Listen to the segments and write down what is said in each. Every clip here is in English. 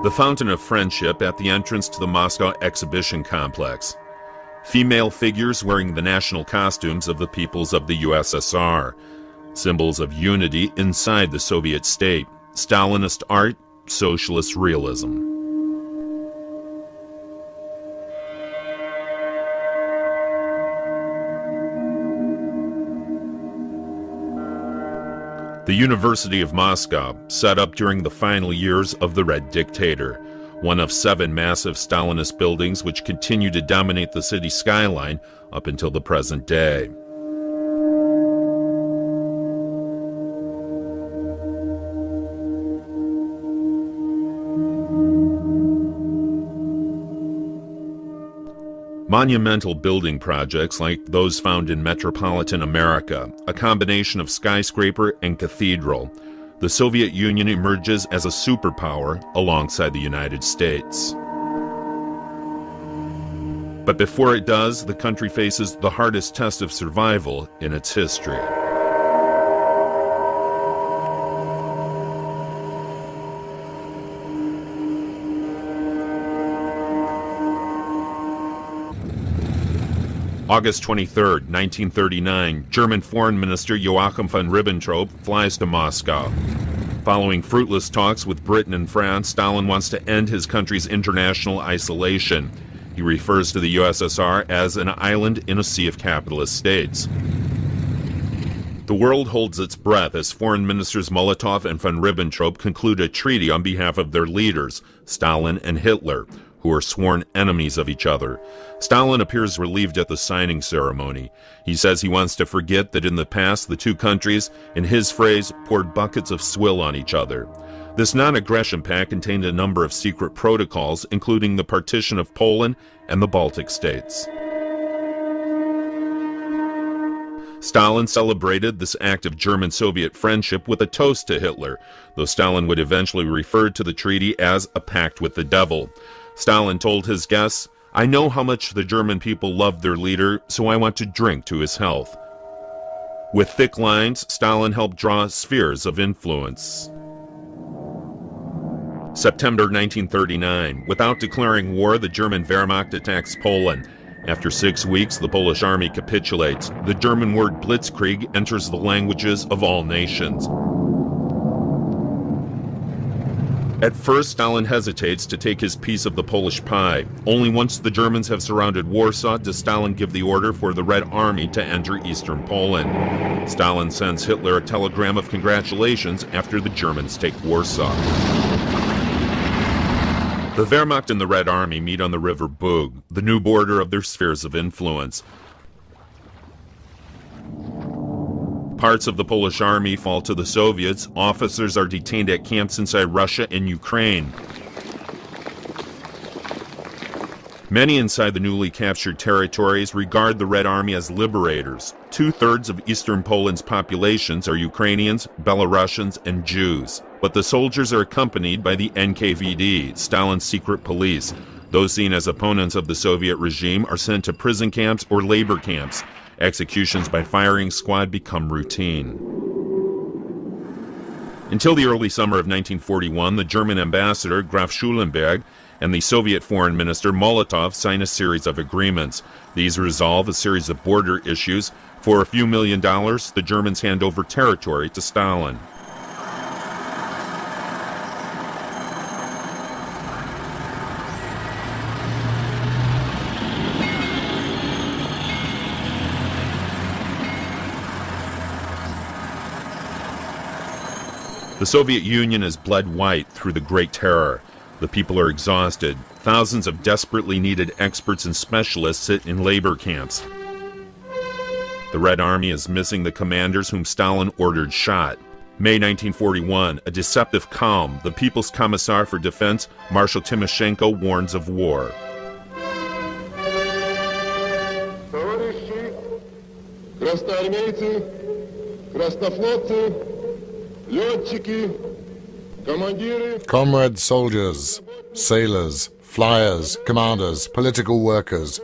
The Fountain of Friendship at the entrance to the Moscow Exhibition Complex. Female figures wearing the national costumes of the peoples of the USSR. Symbols of unity inside the Soviet state. Stalinist art, socialist realism. The University of Moscow, set up during the final years of the Red Dictator, one of 7 massive Stalinist buildings which continue to dominate the city skyline up until the present day. Monumental building projects like those found in metropolitan America, a combination of skyscraper and cathedral, the Soviet Union emerges as a superpower alongside the United States. But before it does, the country faces the hardest test of survival in its history. August 23, 1939, German Foreign Minister Joachim von Ribbentrop flies to Moscow. Following fruitless talks with Britain and France, Stalin wants to end his country's international isolation. He refers to the USSR as an island in a sea of capitalist states. The world holds its breath as Foreign Ministers Molotov and von Ribbentrop conclude a treaty on behalf of their leaders, Stalin and Hitler, who are sworn enemies of each other. Stalin appears relieved at the signing ceremony. He says he wants to forget that in the past the two countries, in his phrase, poured buckets of swill on each other. This non-aggression pact contained a number of secret protocols, including the partition of Poland and the Baltic states. Stalin celebrated this act of German-Soviet friendship with a toast to Hitler, though Stalin would eventually refer to the treaty as a pact with the devil. Stalin told his guests, "I know how much the German people love their leader, so I want to drink to his health." With thick lines, Stalin helped draw spheres of influence. September 1939. Without declaring war, the German Wehrmacht attacks Poland. After 6 weeks, the Polish army capitulates. The German word blitzkrieg enters the languages of all nations. At first, Stalin hesitates to take his piece of the Polish pie. Only once the Germans have surrounded Warsaw does Stalin give the order for the Red Army to enter eastern Poland. Stalin sends Hitler a telegram of congratulations after the Germans take Warsaw. The Wehrmacht and the Red Army meet on the river Bug, the new border of their spheres of influence. Parts of the Polish army fall to the Soviets. Officers are detained at camps inside Russia and Ukraine. Many inside the newly captured territories regard the Red Army as liberators. 2/3 of eastern Poland's populations are Ukrainians, Belarusians, and Jews. But the soldiers are accompanied by the NKVD, Stalin's secret police. Those seen as opponents of the Soviet regime are sent to prison camps or labor camps. Executions by firing squad become routine. Until the early summer of 1941, the German ambassador, Graf Schulenberg, and the Soviet foreign minister, Molotov, sign a series of agreements. These resolve a series of border issues. For a few $1 million, the Germans hand over territory to Stalin. The Soviet Union has bled white through the Great Terror. The people are exhausted. Thousands of desperately needed experts and specialists sit in labor camps. The Red Army is missing the commanders whom Stalin ordered shot. May 1941, a deceptive calm. The People's Commissar for Defense, Marshal Timoshenko, warns of war. Товарищи, красноармейцы, краснофлотцы, Comrade soldiers, sailors, flyers, commanders, political workers,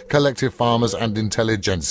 collective farmers and intelligentsia.